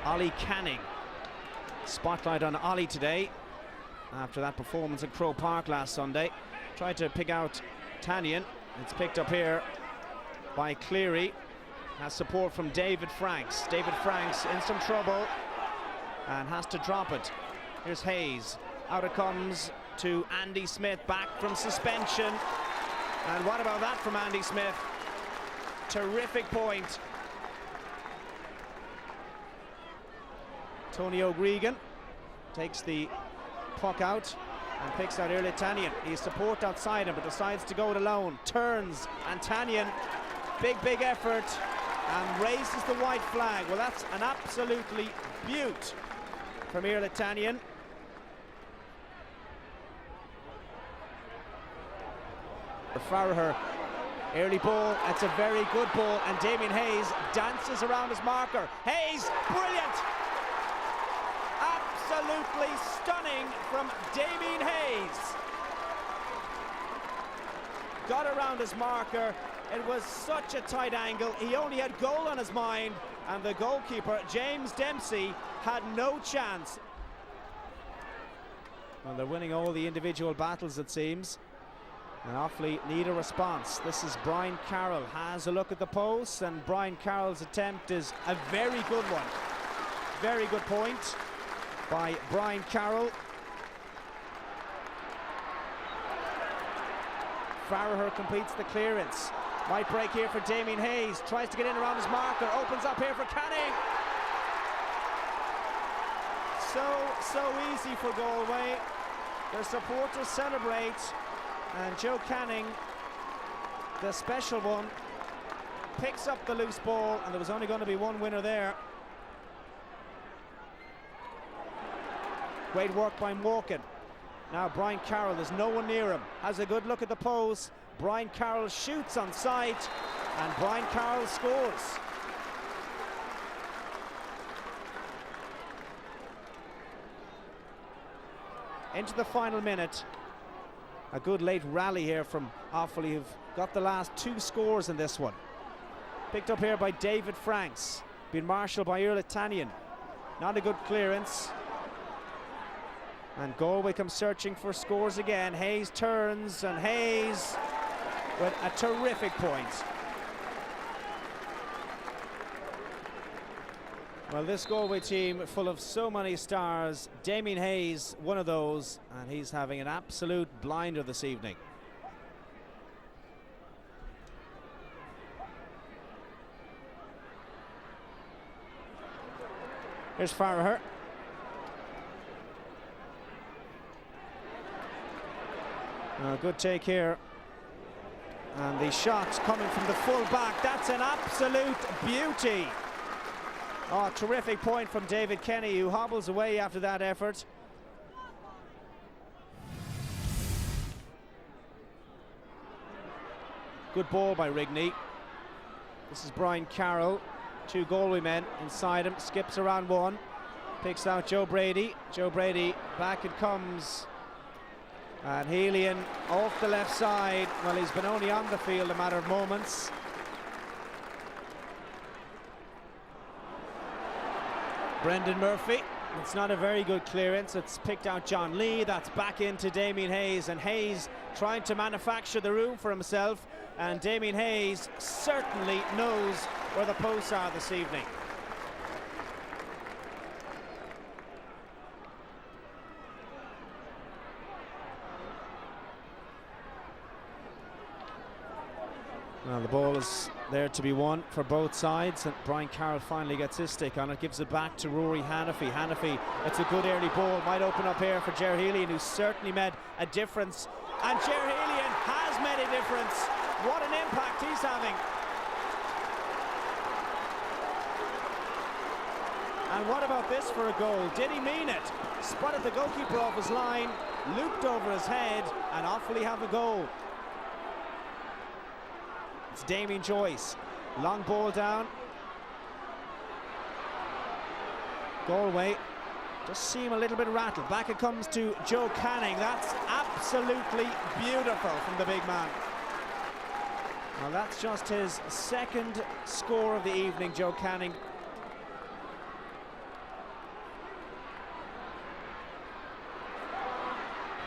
Ollie Canning. Spotlight on Ollie today after that performance at Croke Park last Sunday. Tried to pick out Tanyan. It's picked up here by Cleary. Has support from David Franks. David Franks in some trouble and has to drop it. Here's Hayes. Out it comes to Andy Smith, back from suspension. And what about that from Andy Smith? Terrific point. Tony O'Gregan takes the puck out and picks out Irla Tanyan. He's support outside him, but decides to go it alone. Turns, and Tanyan, big effort, and raises the white flag. Well, that's an absolutely beaut from Irla Tanyan. Farragher, early ball, that's a very good ball, and Damien Hayes dances around his marker. Hayes, brilliant! Absolutely stunning from Damien Hayes. Got around his marker. It was such a tight angle. He only had goal on his mind, and the goalkeeper, James Dempsey, had no chance. Well, they're winning all the individual battles, it seems. And Offaly need a response. This is Brian Carroll, has a look at the post, and Brian Carroll's attempt is a very good one. Very good point by Brian Carroll. Farragher completes the clearance. Might break here for Damien Hayes. Tries to get in around his marker. Opens up here for Canning. So easy for Galway. Their supporters celebrate. And Joe Canning, the special one, picks up the loose ball, and there was only going to be one winner there. Great work by Morgan. Now Brian Carroll, there's no one near him. Has a good look at the post. Brian Carroll shoots on sight, and Brian Carroll scores. Into the final minute. A good late rally here from Offaly, who've got the last two scores in this one. Picked up here by David Franks. Been marshalled by Irla Tanyan. Not a good clearance. And Galway comes searching for scores again. Hayes turns, and Hayes with a terrific point. Well, this Galway team full of so many stars. Damien Hayes, one of those, and he's having an absolute blinder this evening. Here's Farragher. Good take here. And the shot's coming from the full back. That's an absolute beauty. Oh, terrific point from David Kenny, who hobbles away after that effort. Good ball by Rigney. This is Brian Carroll. Two Galway men inside him. Skips around one. Picks out Joe Brady. Joe Brady, back it comes. And Helian off the left side. Well, he's been only on the field a matter of moments. Brendan Murphy, it's not a very good clearance. It's picked out John Lee. That's back into Damien Hayes, and Hayes trying to manufacture the room for himself, and Damien Hayes certainly knows where the posts are this evening. Well, the ball is there to be won for both sides, and Brian Carroll finally gets his stick on it, gives it back to Rory Hannafy. Hannafy, it's a good early ball, might open up here for Ger Helian, who certainly made a difference, and Ger Helian has made a difference. What an impact he's having. And what about this for a goal? Did he mean it? Spotted the goalkeeper off his line, looped over his head, and Offaly have a goal. It's Damien Joyce, long ball down. Galway just seem a little bit rattled. Back it comes to Joe Canning. That's absolutely beautiful from the big man. Well, that's just his second score of the evening, Joe Canning.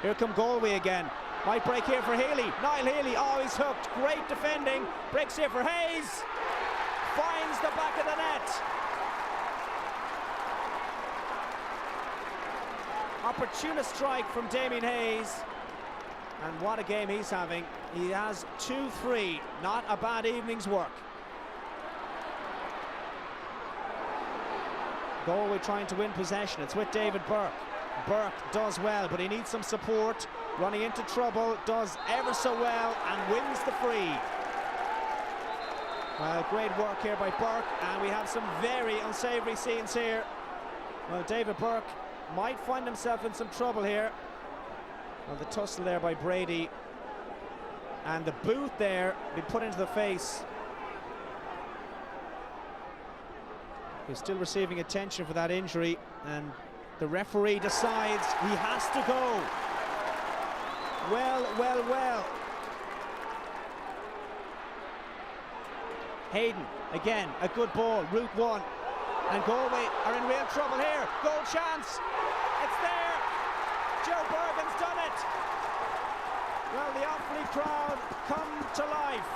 Here come Galway again. Might break here for Healy. Niall Healy, oh, he's hooked. Great defending. Breaks here for Hayes. Finds the back of the net. Opportunist strike from Damien Hayes. And what a game he's having. He has 2-3. Not a bad evening's work. Galway trying to win possession. It's with David Burke. Burke does well, but he needs some support. Running into trouble, does ever so well and wins the free. Well, great work here by Burke, and we have some very unsavoury scenes here. Well, David Burke might find himself in some trouble here. Well, the tussle there by Brady, and the boot there be put into the face. He's still receiving attention for that injury, and the referee decides he has to go. Well. Hayden, again, a good ball, route one. And Galway are in real trouble here. Goal chance. It's there. Joe Bergen's done it. Well, the Offaly crowd come to life.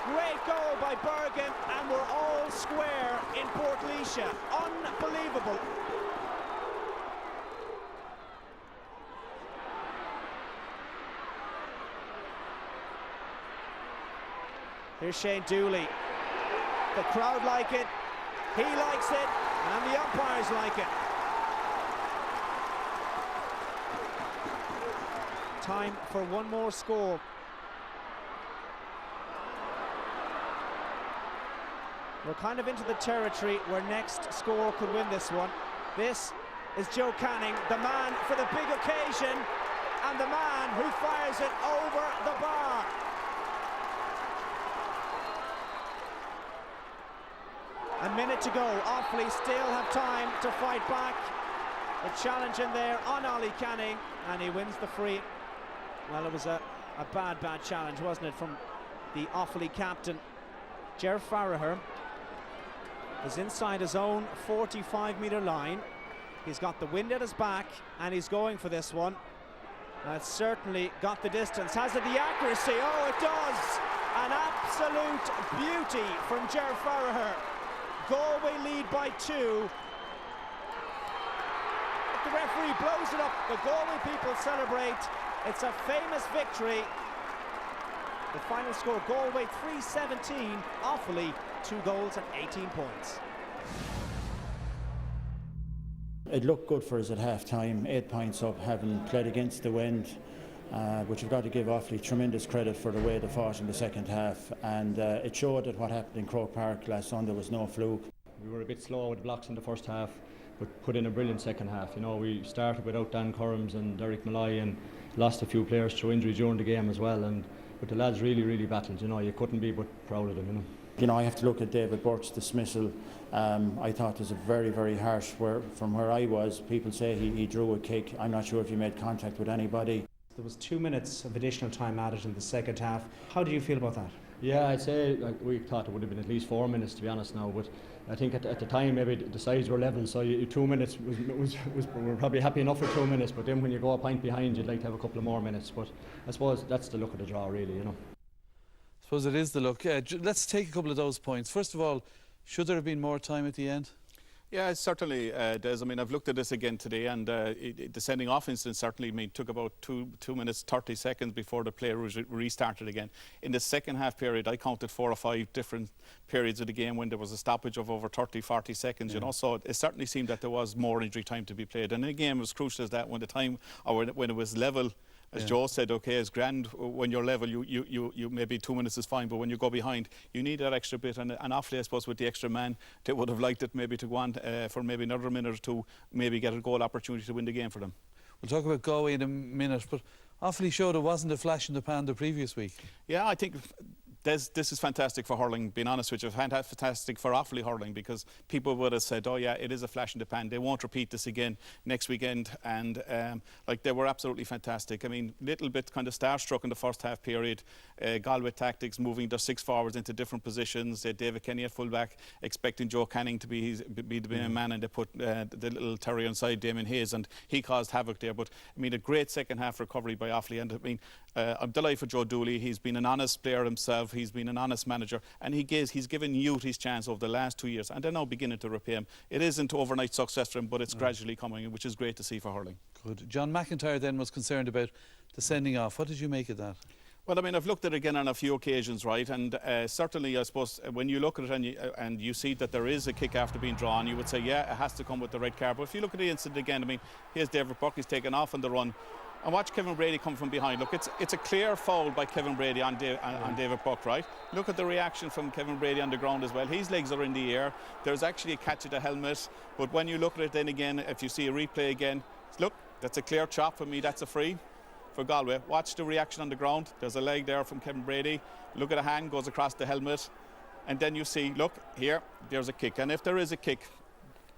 Great goal by Bergen, and we're all square in Portlaoise. Unbelievable. Here's Shane Dooley. The crowd like it, he likes it, and the umpires like it. Time for one more score. We're kind of into the territory where next score could win this one. This is Joe Canning, the man for the big occasion, and the man who fires it over the bar. A minute to go. Offaly still have time to fight back. A challenge in there on Ollie Canning, and he wins the free. Well, it was a bad challenge, wasn't it, from the Offaly captain. Ger Farragher is inside his own 45-metre line. He's got the wind at his back, and he's going for this one. It's certainly got the distance. Has it the accuracy? Oh, it does! An absolute beauty from Ger Farragher. Galway lead by 2. The referee blows it up. The Galway people celebrate. It's a famous victory. The final score, Galway 3-17, Offaly 2 goals and 18 points. It looked good for us at half-time, 8 points up, having played against the wind, which we've got to give Offaly tremendous credit for the way they fought in the second half, and it showed that what happened in Croke Park last Sunday was no fluke. We were a bit slow with the blocks in the first half, but put in a brilliant second half. You know, we started without Dan Currams and Derek Malloy and lost a few players through injury during the game as well, but the lads really battled. You know, you couldn't be but proud of them. You know, I have to look at David Burke's dismissal. I thought it was a very harsh, from where I was, people say he drew a kick. I'm not sure if he made contact with anybody. There was 2 minutes of additional time added in the second half. How do you feel about that? Yeah, I'd say we thought it would have been at least 4 minutes, to be honest now, but I think at the time maybe the sides were level, so 2 minutes we're probably happy enough for 2 minutes, but then when you go a point behind you'd like to have a couple of more minutes, but I suppose that's the look of the draw really, I suppose it is the look. Let's take a couple of those points. First of all, should there have been more time at the end? Yeah, it certainly does. I mean, I've looked at this again today, and the sending off incident certainly took about 2 minutes 30 seconds before the player was restarted again. In the second half period, I counted 4 or 5 different periods of the game when there was a stoppage of over 30-40 seconds. You know, so it certainly seemed that there was more injury time to be played. And in a game as crucial as that, when the time or when it was level. As Joe said, okay, it's grand when you're level, you maybe 2 minutes is fine, but when you go behind, you need that extra bit. And Offaly, I suppose, with the extra man, they would have liked it maybe to go on for maybe another minute or two, maybe get a goal opportunity to win the game for them. We'll talk about Galway in a minute, but Offaly showed it wasn't a flash in the pan the previous week. Yeah, I think This is fantastic for hurling, being honest with you. Fantastic for Offaly hurling, because people would have said, oh yeah, it is a flash in the pan. They won't repeat this again next weekend. And like, they were absolutely fantastic. I mean, little bit kind of starstruck in the first half period. Galway tactics, moving their 6 forwards into different positions. David Kenny at fullback, expecting Joe Canning to be the main man, and they put the little terrier inside Damien Hayes, and he caused havoc there. But I mean, a great second half recovery by Offaly, and I mean, I'm delighted for Joe Dooley. He's been an honest player himself. He's been an honest manager, and he's given youth his chance over the last 2 years, and they're now beginning to repay him. It isn't overnight success for him, but it's gradually coming, which is great to see for hurling. Good. John McIntyre then was concerned about the sending off. What did you make of that? Well, I mean, I've looked at it again on a few occasions, right? And certainly, I suppose, when you look at it and you see that there is a kick after being drawn, you would say, yeah, it has to come with the red card. But if you look at the incident again, I mean, here's David Buck, he's taken off on the run. And watch Kevin Brady come from behind. Look, it's a clear foul by Kevin Brady on David Buck, right? Look at the reaction from Kevin Brady on the ground as well. His legs are in the air. There's actually a catch at the helmet. But when you look at it then again, if you see a replay again, look, that's a clear chop. For me, that's a free for Galway. Watch the reaction on the ground. There's a leg there from Kevin Brady. Look at a hand goes across the helmet. And then you see, look, here, there's a kick. And if there is a kick,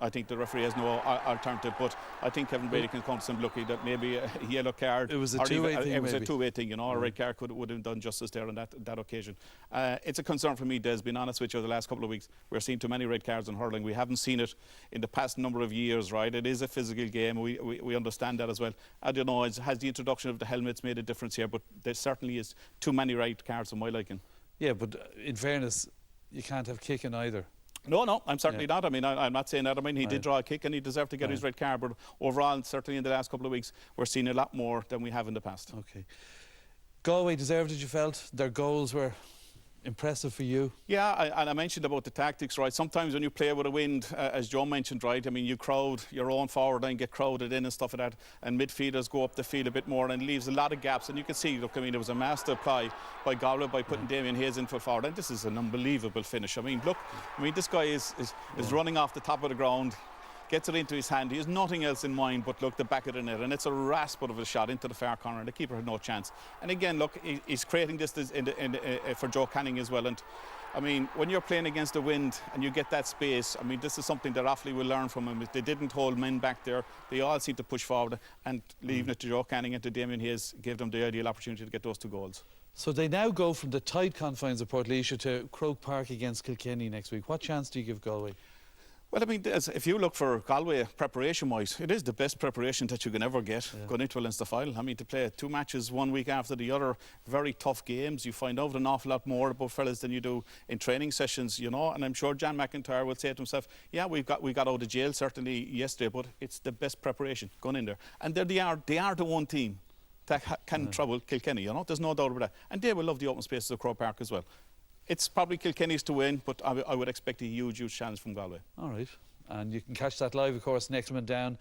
I think the referee has no alternative, but I think Kevin Brady can come to some lucky that maybe a yellow card. It was a two-way thing. It was a two-way thing, you know. A red card would have done justice there on that occasion. It's a concern for me, Des, being honest with you, the last couple of weeks. We're seeing too many red cards in hurling. We haven't seen it in the past number of years, right? It is a physical game. We understand that as well. I don't know, has the introduction of the helmets made a difference here? But there certainly is too many red cards for my liking. Yeah, but in fairness, you can't have kicking either. No, I'm certainly not. I mean, I'm not saying that. I mean, he did draw a kick and he deserved to get his red card. But overall, certainly in the last couple of weeks, we're seeing a lot more than we have in the past. Okay. Galway deserved it, you felt? Their goals were impressive for you? Yeah, and I mentioned about the tactics, right? Sometimes when you play with a wind, as Joe mentioned, right? I mean, you crowd your own forward line, get crowded in and stuff like that, and midfielders go up the field a bit more, and it leaves a lot of gaps. And you can see, look, I mean, there was a master play by Galway by putting Damien Hayes in for forward, and this is an unbelievable finish. I mean, look, I mean, this guy is running off the top of the ground, gets it into his hand. He has nothing else in mind but, look, the back of the net, and it's a rasp of a shot into the far corner, and the keeper had no chance. And again, look, he's creating this for Joe Canning as well. And I mean, when you're playing against the wind and you get that space, I mean, this is something that Offaly will learn from him. They didn't hold men back there. They all seem to push forward, and leaving it to Joe Canning and to Damien Hayes gave them the ideal opportunity to get those 2 goals. So they now go from the tight confines of Portlaoise to Croke Park against Kilkenny next week. What chance do you give Galway? Well, I mean, if you look for Galway preparation-wise, it is the best preparation that you can ever get going into a Leinster final. I mean, to play 2 matches 1 week after the other, very tough games. You find out an awful lot more about fellas than you do in training sessions, you know. And I'm sure John McIntyre will say to himself, yeah, we got out of jail certainly yesterday, but it's the best preparation going in there. And they are the one team that can trouble Kilkenny, you know. There's no doubt about that. And they will love the open spaces of Croke Park as well. It's probably Kilkenny's to win, but I would expect a huge chance from Galway. All right. And you can catch that live, of course, next one down.